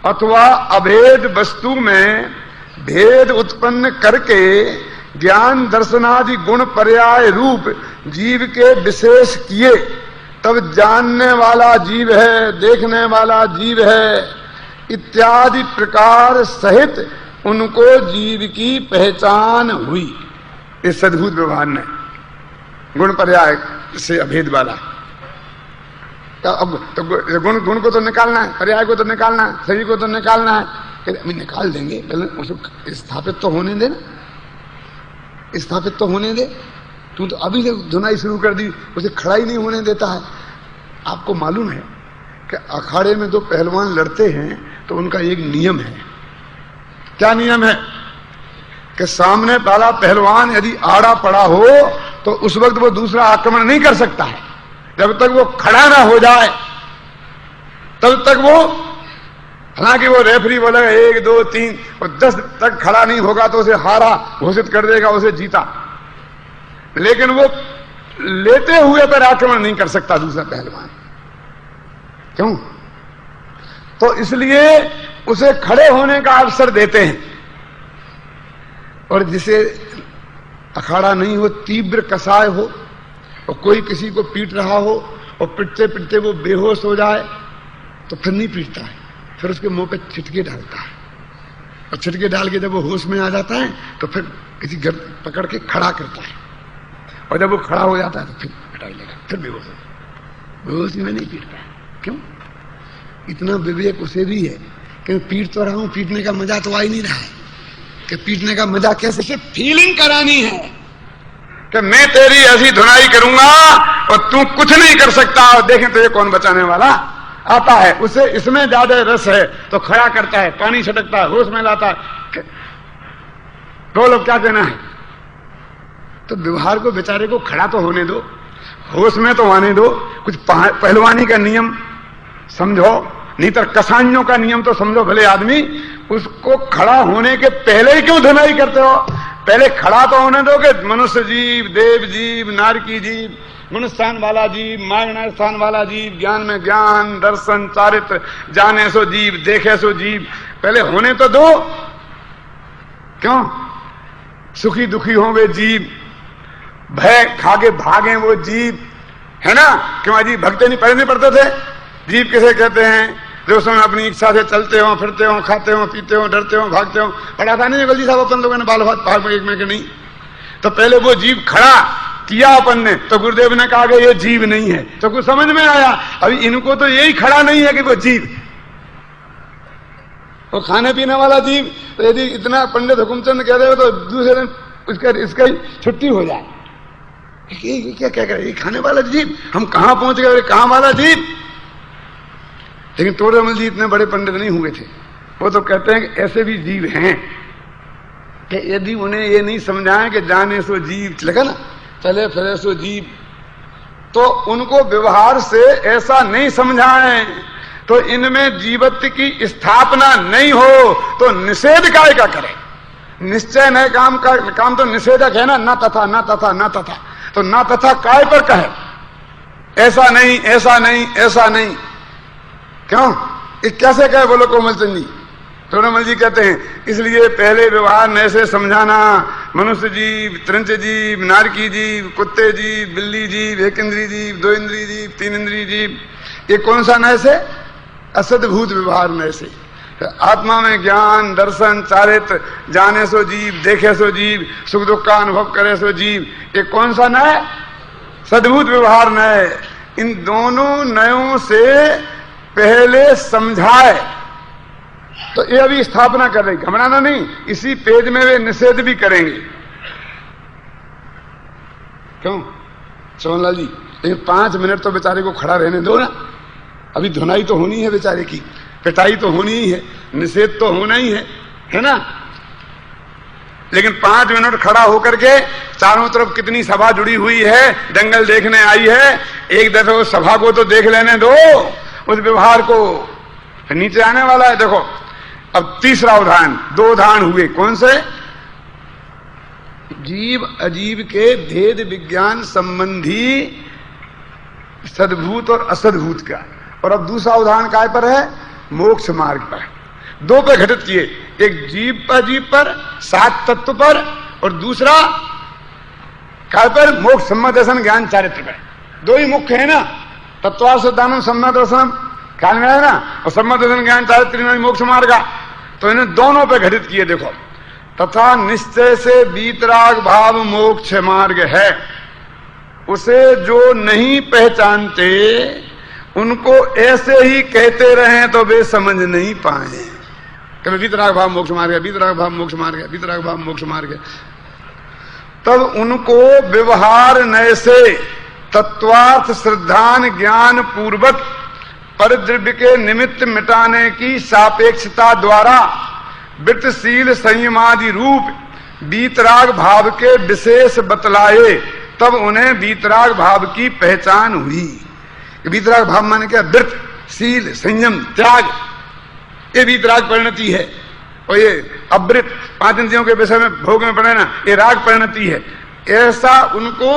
Speaker 1: अथवा अभेद वस्तु में भेद उत्पन्न करके ज्ञान दर्शनादि गुण पर्याय रूप जीव के विशेष किए, तब जानने वाला जीव है, देखने वाला जीव है इत्यादि प्रकार सहित उनको जीव की पहचान हुई। इस सद्भूत व्यवहार ने गुण पर्याय से अभेद वाला। अब तो गुण को तो निकालना है, पर्याय को तो निकालना है, शरीर को तो निकालना है। निकाल देंगे, पहले उसको स्थापित तो होने दे ना, स्थापित तो होने दे। तू तो अभी से धुनाई शुरू कर दी, उसे खड़ा ही नहीं होने देता है। आपको मालूम है कि अखाड़े में दो पहलवान लड़ते हैं तो उनका एक नियम है। क्या नियम है कि सामने वाला पहलवान यदि आड़ा पड़ा हो तो उस वक्त वो दूसरा आक्रमण नहीं कर सकता है, जब तक वो खड़ा ना हो जाए तब तक वो, हालांकि वो रेफरी बोलेगा 1 2 3 और 10 तक खड़ा नहीं होगा तो उसे हारा घोषित कर देगा, उसे जीता, लेकिन वो लेते हुए पर आक्रमण नहीं कर सकता दूसरा पहलवान। क्यों? तो इसलिए उसे खड़े होने का अवसर देते हैं। और जिसे अखाड़ा नहीं हो, तीव्र कसाय हो और कोई किसी को पीट रहा हो और पिटते पिटते वो बेहोश हो जाए तो फिर नहीं पीटता है, फिर उसके मुंह पे छिटके डालता है, और छिटके डाल के जब वो होश में आ जाता है तो फिर किसी घर पकड़ के खड़ा करता है, और जब वो खड़ा हो जाता है तो फिर हटा लेगा, फिर बेहोश में नहीं पीटता है। क्यों? इतना विवेक उसे भी है कि पीट तो रहा हूं, पीटने का मजा तो आ ही नहीं रहा है, कि पीटने का मजा कैसे, सिर्फ फीलिंग करानी है कि मैं तेरी ऐसी धुनाई करूंगा और तू कुछ नहीं कर सकता, और देखें तो ये कौन बचाने वाला आता है। उसे इसमें ज्यादा रस है तो खड़ा करता है, पानी छटकता है, होश में लाता है। बोलो क्या कहना है? तो व्यवहार को बेचारे को खड़ा तो होने दो, होश में तो आने दो, कुछ पहलवानी का नियम समझो, नहीं तो कसाइयों का नियम तो समझो भले आदमी। उसको खड़ा होने के पहले ही क्यों धुनाई करते हो? पहले खड़ा तो होने दो कि मनुष्य जीव, देव जीव, नारकी जीव, मनुष्य स्थान वाला जीव, मागना स्थान वाला जीव, ज्ञान में ज्ञान, दर्शन, चारित्र, जाने सो जीव, देखे सो जीव, पहले होने तो दो। क्यों? सुखी दुखी हो वे जीव, भय खाके भागे वो जीव, है ना? क्यों अजीब भगते नहीं पढ़ने पड़ते थे? जीव किसे कहते हैं? जो समय अपनी इच्छा से चलते हो, फिरते हो, खाते हो, पीते हो, डरते हो, भागते हो। पढ़ा था नहीं गलती साहब अपन लोगों ने बाल भाग में एक में के नहीं? तो पहले वो जीव खड़ा किया अपन ने, तो गुरुदेव ने कहा कि ये जीव नहीं है, तो कुछ समझ में आया। अभी इनको तो यही खड़ा नहीं है कि वो जीव, वो खाने पीने वाला जीव। तो यदि इतना पंडित हुकुमचंद कह रहे हो तो दूसरे दिन इसका छुट्टी हो जाए। क्या क्या कर रहे, खाने वाला जीव, हम कहां पहुंच गए, कहां वाला जीव? लेकिन तोड़ेमल जी इतने बड़े पंडित नहीं हुए थे, वो तो कहते हैं कि ऐसे भी जीव हैं कि यदि उन्हें ये नहीं समझाएं कि जाने सो जीव, लगा ना, चले फिरे सो जीव, तो उनको व्यवहार से ऐसा नहीं समझाएं तो इनमें जीवत्व की स्थापना नहीं हो तो निषेध काय का करें? निश्चय नए काम का काम तो निषेधक है ना, न तथा न तथा न तथा, तो न तथा काय पर कहे? ऐसा नहीं, ऐसा नहीं, ऐसा नहीं। क्यों? ये कैसे कहे? बोलो कोमल चंद जी। तोड़ेमल जी कहते हैं इसलिए पहले व्यवहार में ऐसे समझाना, मनुष्य जीव, त्रंच जीव, नारकी जीव, कुत्ते जीव, बिल्ली जीव, एक इंद्री जीव, 2 इंद्री जीव, 3 इंद्री जीव, ये कौन सा नय से? असदभूत व्यवहार नय से। आत्मा में ज्ञान, दर्शन, चारित्र, जाने सो जीव, देखे सो जीव, सुख दुख का अनुभव करे सो जीव, ये कौन सा नय? सद्भूत व्यवहार नय। इन दोनों नयों से पहले समझाए तो ये अभी स्थापना कर रही, घबराना नहीं, इसी पेज में वे निषेध भी करेंगे। क्यों सोहनलाल जी? लेकिन 5 मिनट तो बेचारे को खड़ा रहने दो ना, अभी धुनाई तो होनी है बेचारे की, पिटाई तो होनी ही है, निषेध तो होना ही है ना? लेकिन 5 मिनट खड़ा होकर के चारों तरफ कितनी सभा जुड़ी हुई है, दंगल देखने आई है, एक दफे उस सभा को तो देख लेने दो, उस व्यवहार को। फिर नीचे आने वाला है। देखो अब तीसरा उदाहरण, 2 उदाहरण हुए, कौन से? जीव अजीव के भेद विज्ञान संबंधी सद्भूत और असद्भूत का। और अब दूसरा उदाहरण काय पर है? मोक्ष मार्ग पर। 2 पे घटित किए, एक जीव पर 7 तत्व पर, और दूसरा काय पर? मोक्ष सम्मत दर्शन ज्ञान चारित्र पर। 2 ही मुख्य है ना, तत्वार्थदानम सम्मत दर्शन ख्याल में है ना, और सम्मत दर्शन ज्ञान चारित्र मोक्ष मार्ग। तो इन्हें दोनों पे घटित किए। देखो, तथा निश्चय से वीतराग भाव मोक्ष मार्ग है, उसे जो नहीं पहचानते उनको ऐसे ही कहते रहे तो वे समझ नहीं पाए। कभी वीतराग भाव मोक्ष मार्ग है, वीतराग भाव मोक्ष मार्ग है, वीतराग भाव मोक्ष मार्ग है, तब उनको व्यवहार नय से तत्वार्थ श्रद्धान ज्ञान पूर्वक परद्रव्य के निमित्त मिटाने की सापेक्षता द्वारा वृत्तशील संयमादि रूप वीतराग भाव के विशेष बतलाए, तब उन्हें वीतराग भाव की पहचान हुई। वीतराग भाव माने क्या? वृत्त, शील, संयम, त्याग, ये वीतराग परिणति है। और ये अवृत 5 इंद्रियों के विषय में भोग में पड़े ना, ये राग परिणति है। ऐसा उनको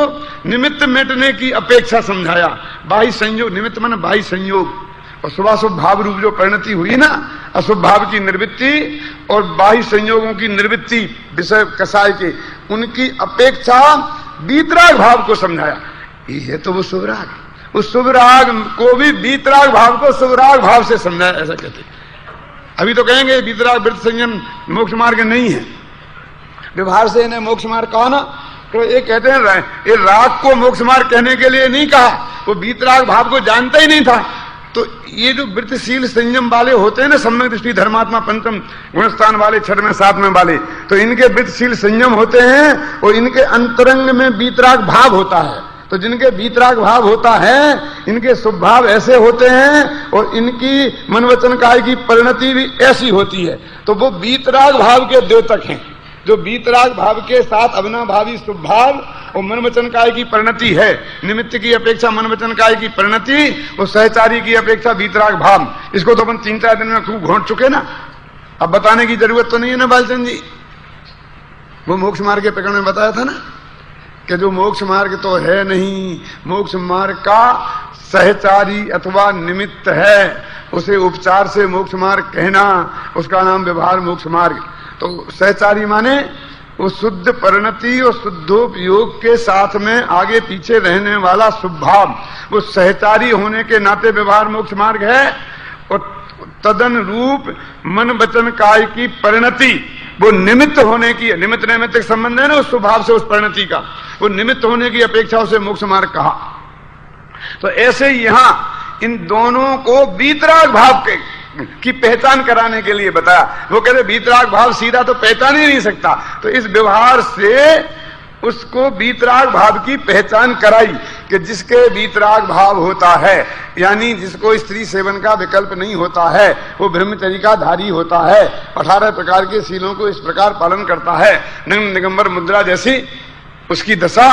Speaker 1: निमित्त मिटने की अपेक्षा समझाया। बाह्य संयोग, निमित्त माने बाह्य संयोग, और शुभाशुभ भाव रूप जो परिणति हुई ना, अशुभ भाव की निवृत्ति और बाह्य संयोगों की निवृत्ति विषय कसाय के, उनकी अपेक्षा वीतराग भाव को समझाया। ये है तो वो शुभ राग, उस शुभ राग को भी वीतराग भाव को शुभ राग भाव से समझाया, ऐसा कहते। अभी तो कहेंगे वीतराग वृत्त संयम मोक्ष मार्ग नहीं है, व्यवहार से इन्हें मोक्ष मार्ग कहा ना, तो ये कहते हैं ये राग को मोक्ष मार्ग कहने के लिए नहीं कहा, वो वीतराग भाव को जानता ही नहीं था। तो ये जो वृत्तशील संयम वाले होते हैं ना, सम्यक दृष्टि धर्मात्मा पंचम गुणस्थान वाले, 6वें 7वें वाले, तो इनके वृत्तशील संयम होते हैं और इनके अंतरंग में वीतराग भाव होता है। तो जिनके वीतराग भाव होता है, इनके शुभ भाव ऐसे होते हैं और इनकी मन वचन काय की परिणति भी ऐसी होती है। तो वो वीतराग भाव के द्योतक हैं। जो वीतराग भाव के साथ अविनाभावी शुभ भाव और मन वचन काय की परिणति है, निमित्त की अपेक्षा मन वचन काय की परिणति और सहचारी की अपेक्षा वीतराग भाव, इसको तो अपन 3-4 दिन में खूब घोंट चुके ना, अब बताने की जरूरत तो नहीं है ना बालचंद जी। वो मोक्ष मार्ग के प्रकरण में बताया था ना कि जो मोक्ष मार्ग तो है नहीं, मोक्ष मार्ग का सहचारी अथवा निमित्त है, उसे उपचार से मोक्ष मार्ग कहना, उसका नाम व्यवहार मोक्ष मार्ग। तो सहचारी माने वो शुद्ध परिणति और शुद्धोपयोग के साथ में आगे पीछे रहने वाला शुभ भाव, वो सहचारी होने के नाते व्यवहार मोक्ष मार्ग है। और तदन रूप मन वचन काय की परिणति, वो निमित्त होने की, निमित्त नैमित्तिक संबंध है ना उस स्वभाव से, उस परिणति का, वो निमित्त होने की अपेक्षा उसे मोक्ष मार्ग कहा। तो ऐसे यहां इन दोनों को वीतराग भाव की पहचान कराने के लिए बताया। वो कहते वीतराग भाव सीधा तो पहचान ही नहीं सकता, तो इस व्यवहार से उसको वीतराग भाव की पहचान कराई कि जिसके वीतराग भाव होता है, यानी जिसको स्त्री सेवन का विकल्प नहीं होता है, वो ब्रह्मचर्य का धारी होता है, 18 प्रकार के शीलों को इस प्रकार पालन करता है, नग्न निगंबर मुद्रा जैसी उसकी दशा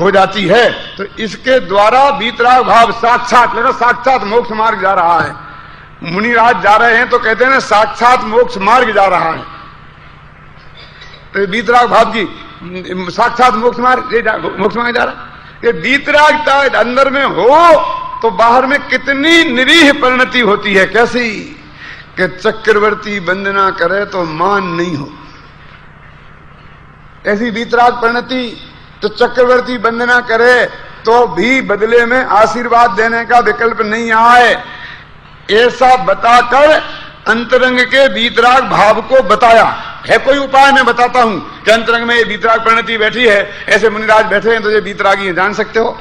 Speaker 1: हो जाती है। तो इसके द्वारा वीतराग भाव साक्षात, लेकिन साक्षात मोक्ष मार्ग जा रहा है। मुनिराज जा रहे हैं तो कहते हैं ना साक्षात मोक्ष मार्ग जा रहा है। तो वीतराग भाव की साक्षात मोक्ष मार्ग, मोक्ष मार्ग जा रहा है। ये वीतरागता अंदर में हो तो बाहर में कितनी निरीह परिणति होती है। कैसी कि चक्रवर्ती वंदना करे तो मान नहीं हो, ऐसी वीतराग परिणति। तो चक्रवर्ती वंदना करे तो भी बदले में आशीर्वाद देने का विकल्प नहीं आए, ऐसा बताकर अंतरंग के वीतराग भाव को बताया। है कोई उपाय मैं बताता हूं कि अंतरंग में ये वीतराग परिणति बैठी है, ऐसे मुनिराज बैठे हैं तो ये वीतरागी है, जान सकते हो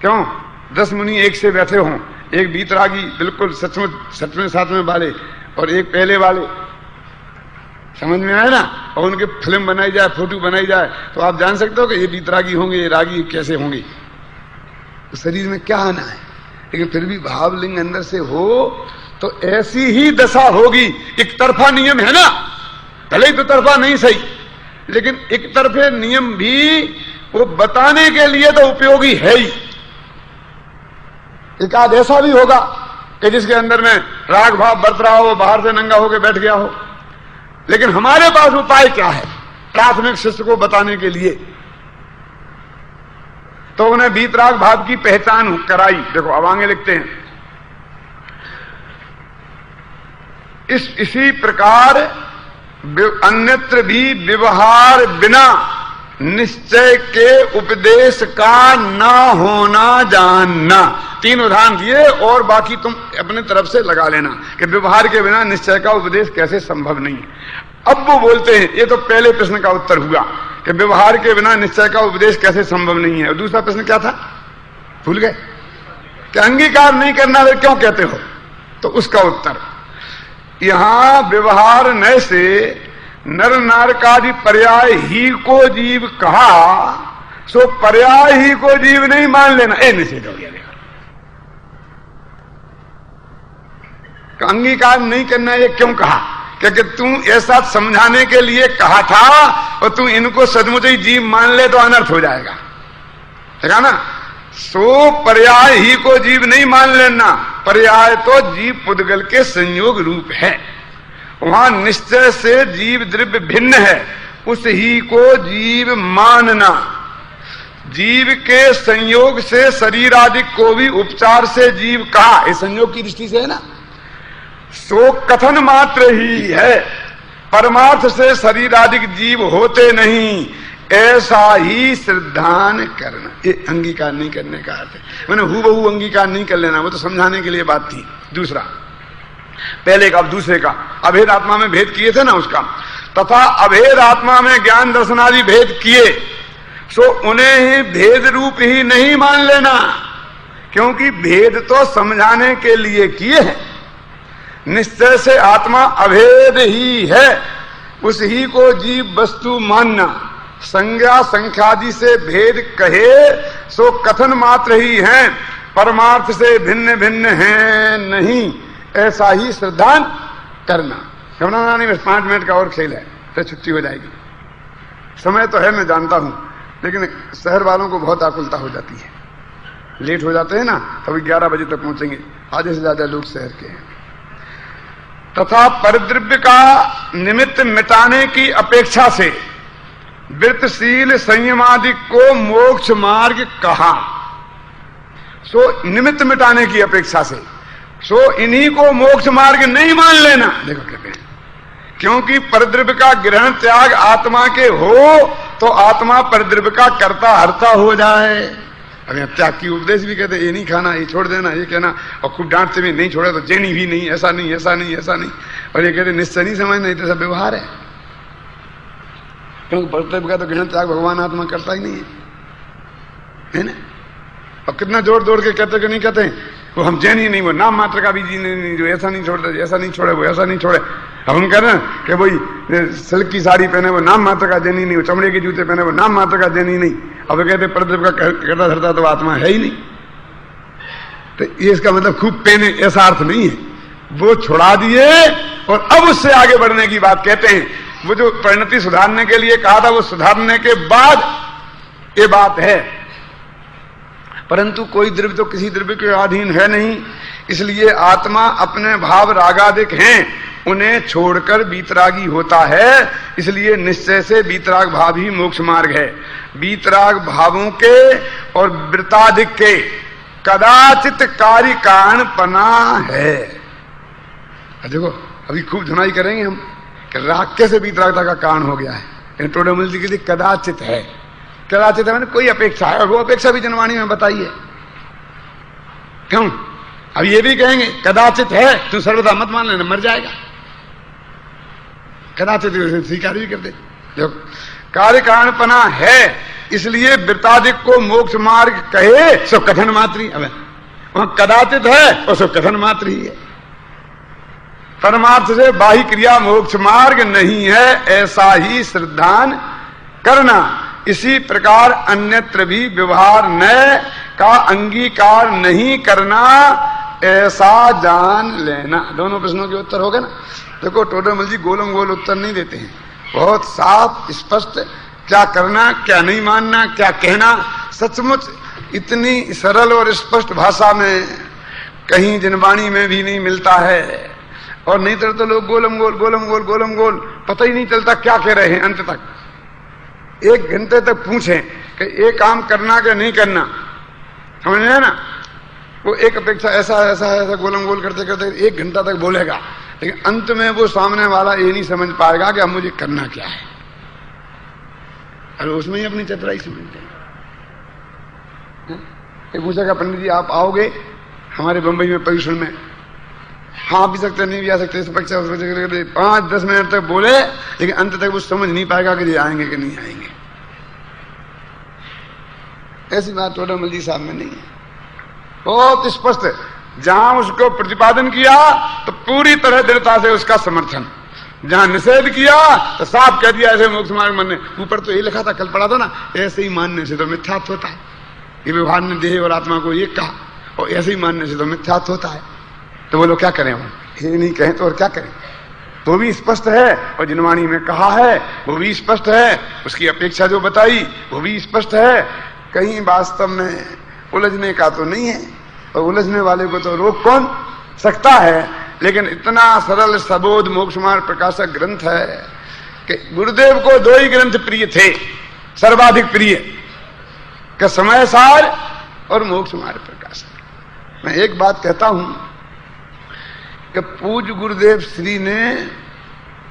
Speaker 1: क्यों? 10 मुनि एक से बैठे हों, एक वीतरागी बिल्कुल सचमुच 6वें 7वें वाले और एक पहले वाले, समझ में आए ना, और उनके फिल्म बनाई जाए, फोटो बनाई जाए, तो आप जान सकते हो कि ये वीतरागी होंगे, ये रागी कैसे होंगे। तो शरीर में क्या आना है, लेकिन फिर भी भावलिंग अंदर से हो तो ऐसी ही दशा होगी। एक तरफा नियम है ना, भले ही तो तरफा नहीं सही, लेकिन एक तरफे नियम भी वो बताने के लिए तो उपयोगी है ही। एक आध ऐसा भी होगा कि जिसके अंदर में राग भाव बरत रहा हो, बाहर से नंगा होकर बैठ गया हो, लेकिन हमारे पास उपाय क्या है प्राथमिक शिष्य को बताने के लिए? तो उन्हें वीतराग भाव की पहचान कराई। देखो अब आगे लिखते हैं, इसी प्रकार अन्यत्र भी व्यवहार बिना निश्चय के उपदेश का ना होना जानना। 3 उदाहरण दिए और बाकी तुम अपने तरफ से लगा लेना कि व्यवहार के बिना निश्चय का उपदेश कैसे संभव नहीं है। अब वो बोलते हैं, ये तो पहले प्रश्न का उत्तर हुआ कि व्यवहार के बिना निश्चय का उपदेश कैसे संभव नहीं है। और दूसरा प्रश्न क्या था, भूल गए? कि अंगीकार नहीं करना वे क्यों कहते हो? तो उसका उत्तर यहां व्यवहार नय से नर नारकादि पर्याय ही को जीव कहा, सो पर्याय ही को जीव नहीं मान लेना, ए निषेध हो गया। अंगीकार नहीं करना ये क्यों कहा क्योंकि तू ऐसा समझाने के लिए कहा था और तू इनको सचमुच ही जीव मान ले तो अनर्थ हो जाएगा, है ना। सो पर्याय ही को जीव नहीं मान लेना, पर्याय तो जीव पुद्गल के संयोग रूप है। वहां निश्चय से जीव द्रव्य भिन्न है, उस ही को जीव मानना। जीव के संयोग से शरीर आदि को भी उपचार से जीव कहा, इस संयोग की दृष्टि से है ना। सो कथन मात्र ही है, परमार्थ से शरीर आदि जीव होते नहीं, ऐसा ही श्रद्धान करना। ये अंगीकार नहीं करने का अर्थ है, मैंने हूबहू अंगीकार नहीं कर लेना, वो तो समझाने के लिए बात थी। दूसरा, पहले का दूसरे का अभेद आत्मा में भेद किए थे ना, उसका तथा अभेद आत्मा में ज्ञान दर्शन आदि भेद किए, सो उन्हें ही भेद रूप ही नहीं मान लेना, क्योंकि भेद तो समझाने के लिए किए हैं। निश्चय से आत्मा अभेद ही है, उस ही को जीव वस्तु मानना। संज्ञा संख्यादि से भेद कहे सो कथन मात्र ही है, परमार्थ से भिन्न भिन्न है नहीं, ऐसा ही श्रद्धान करना। घबराना नहीं, बस 5 मिनट का और खेल है तो छुट्टी हो जाएगी। समय तो है मैं जानता हूं, लेकिन शहर वालों को बहुत आकुलता हो जाती है, लेट हो जाते हैं ना, तभी 11 बजे तक पहुंचेंगे, आधे से ज्यादा लोग शहर के हैं। तथा परद्रव्य का निमित्त मिटाने की अपेक्षा से वृत्तशील संयमादि को मोक्ष मार्ग कहा। सो निमित्त मिटाने की अपेक्षा से, सो इन्हीं को मोक्ष मार्ग नहीं मान लेना। देखो कहते हैं, क्योंकि परद्रव्य का ग्रहण त्याग आत्मा के हो तो आत्मा परद्रव्य का कर्ता हर्ता हो जाए। अभी त्याग की उपदेश भी कहते ये नहीं खाना, ये छोड़ देना, ये कहना, और खूब डांटते भी नहीं छोड़ा तो जेनी भी नहीं, ऐसा नहीं ऐसा नहीं ऐसा नहीं, और ये कहते निश्चय नहीं समझ, नहीं तो सब व्यवहार है। क्योंकि परद्रव्य का तो ग्रहण त्याग भगवान आत्मा करता ही नहीं है ना। और कितना जोर जोड़ के कहते कि नहीं कहते वो हम जैन ही नहीं, वो नाम मात्र का भी जी नहीं, जो ऐसा नहीं छोड़ता, ऐसा नहीं छोड़े, वो ऐसा नहीं छोड़े। अब हम कह रहे हैं कि वही सिल्क की साड़ी पहने वो नाम मात्र का जैनी नहीं, वो चमड़े के जूते पहने वो नाम मात्र का जैनी नहीं। अब कहते परद्रव्य का करता धरता तो आत्मा है ही नहीं, तो ये इसका मतलब खूब पहने ऐसा अर्थ नहीं है। वो छुड़ा दिए और अब उससे आगे बढ़ने की बात कहते हैं। वो जो परिणति सुधारने के लिए कहा था, वो सुधारने के बाद ये बात है। परंतु कोई द्रव्य तो किसी द्रव्य के अधीन है नहीं, इसलिए आत्मा अपने भाव रागादिक हैं, उन्हें छोड़कर वीतरागी होता है। इसलिए निश्चय से वीतराग भाव ही मोक्ष मार्ग है। वीतराग भावों के और वृताधिक के कदाचित कार्य कारण पना है। देखो अभी खूब धुनाई करेंगे हम कि राग कैसे वीतरागता का कारण हो गया है। टोडमल जी के लिए कदाचित है, कदाचित है मैंने कोई अपेक्षा है, और वो अपेक्षा भी जनवाणी में बताइए। क्यों? अब ये भी कहेंगे कदाचित है, तू सर्वदा मत मान लेना, मर जाएगा। कदाचित स्वीकार भी कर दे। देखो कार्य कारणपना है, इसलिए वृत्तादिक को मोक्ष मार्ग कहे सो कथन मात्र ही। अब वहां कदाचित है और सो कथन मात्र ही है। परमार्थ से बाह्य क्रिया मोक्ष मार्ग नहीं है, ऐसा ही श्रद्धान करना। इसी प्रकार अन्यत्र भी व्यवहार नय का अंगीकार नहीं करना, ऐसा जान लेना। दोनों प्रश्नों के उत्तर हो गए ना। देखो टोडरमल जी गोलम गोल उत्तर नहीं देते हैं, बहुत साफ स्पष्ट, क्या करना क्या नहीं मानना, क्या कहना, सचमुच इतनी सरल और स्पष्ट भाषा में कहीं जनवाणी में भी नहीं मिलता है। और नहीं तो लोग गोलम गोल गोलम गोल गोलम गोल, पता ही नहीं चलता क्या कह रहे हैं। अंत तक 1 घंटे तक पूछें कि ये काम करना कि नहीं करना, समझ में ना, वो एक अपेक्षा ऐसा ऐसा ऐसा गोलम गोल करते करते 1 घंटा तक बोलेगा, लेकिन अंत में वो सामने वाला ये नहीं समझ पाएगा कि अब मुझे करना क्या है। अरे उसमें ही अपनी चतुराई समझते हैं। पूछेगा पंडित जी आप आओगे हमारे बंबई में पर्यूषण में? हाँ आ भी सकते नहीं भी आ सकते, इस अपेक्षा 5-10 मिनट तक बोले, लेकिन अंत तक वो समझ नहीं पाएगा कि ये आएंगे कि नहीं आएंगे। ऐसी बात टोडरमल जी साहब में नहीं है, बहुत स्पष्ट है। जहां उसको प्रतिपादन किया तो पूरी तरह दृढ़ता से उसका समर्थन, जहां निषेध किया तो साफ कह दिया ऐसे मोक्ष मार्ग मानने। ऊपर तो ये लिखा था, कल पढ़ा था ना, ऐसे ही मानने से तो मिथ्यात्व होता है। ये व्यवहार ने देह और आत्मा को ये कहा, और ऐसे ही मानने से तो मिथ्यात्व होता है। तो वो लोग क्या करें, वो ये नहीं कहें तो और क्या करें। वो भी स्पष्ट है, और जिनवाणी में कहा है वो भी स्पष्ट है, उसकी अपेक्षा जो बताई वो भी स्पष्ट है। कहीं वास्तव में उलझने का तो नहीं है, और उलझने वाले को तो रोक कौन सकता है। लेकिन इतना सरल सबोध मोक्ष मार्ग प्रकाशक ग्रंथ है कि गुरुदेव को दो ही ग्रंथ प्रिय थे, सर्वाधिक प्रिय, कि समय सार और मोक्ष मार्ग प्रकाशक। मैं एक बात कहता हूं कि पूज्य गुरुदेव श्री ने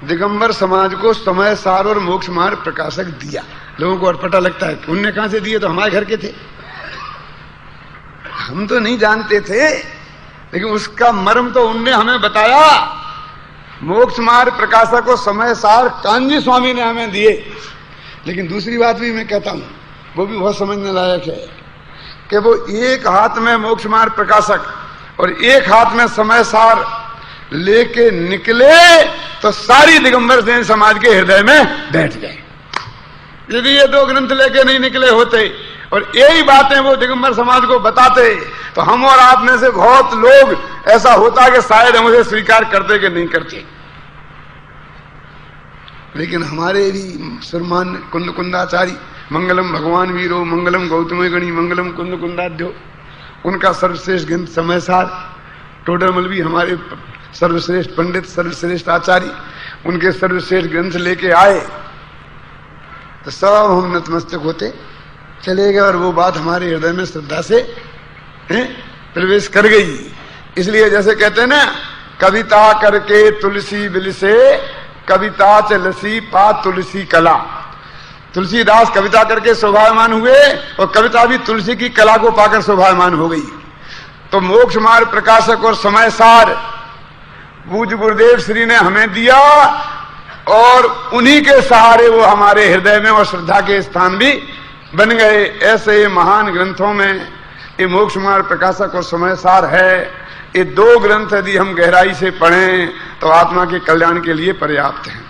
Speaker 1: दिगंबर समाज को समय सार और मोक्ष मार्ग प्रकाशक दिया। लोगों को अटपटा लगता है कि उनने कहां से दिए, तो हमारे घर के थे, हम तो नहीं जानते थे, लेकिन उसका मर्म तो उनने हमें बताया। मोक्ष मार्ग प्रकाशक और समय सार कांजी स्वामी ने हमें दिए। लेकिन दूसरी बात भी मैं कहता हूं, वो भी बहुत समझने लायक है, कि वो एक हाथ में मोक्ष मार्ग प्रकाशक और एक हाथ में समय सार लेके निकले तो सारी दिगंबर जैन समाज के हृदय में बैठ गए। यदि ये दो ग्रंथ लेके नहीं निकले होते और यही बातें वो दिगंबर समाज को बताते, तो हम और आप में से बहुत लोग ऐसा होता कि शायद हम उसे स्वीकार करते कि नहीं करते। लेकिन हमारे भी श्रीमान कुंद कुंदाचारी, मंगलम भगवान वीरो, मंगलम गौतम गणी, मंगलम कुंद कुंदाध्यो, उनका सर्वश्रेष्ठ ग्रंथ समय सार, टोडरमल भी हमारे सर्वश्रेष्ठ पंडित, सर्वश्रेष्ठ आचार्य, उनके सर्वश्रेष्ठ ग्रंथ लेके आए, तो सब हम नतमस्तक होते चले गए, और वो बात हमारे हृदय में श्रद्धा से प्रवेश कर गई। इसलिए जैसे कहते हैं ना, कविता करके तुलसी बिल से कविता चलसी पा तुलसी कला। तुलसीदास कविता करके शोभायमान हुए, और कविता भी तुलसी की कला को पाकर शोभायमान हो गई। तो मोक्ष मार्ग प्रकाशक और समय सार पूज्य गुरुदेव श्री ने हमें दिया, और उन्हीं के सहारे वो हमारे हृदय में और श्रद्धा के स्थान भी बन गए। ऐसे महान ग्रंथों में ये मोक्ष मार्ग प्रकाशक और समय सार है। ये दो ग्रंथ यदि हम गहराई से पढ़ें तो आत्मा के कल्याण के लिए पर्याप्त हैं।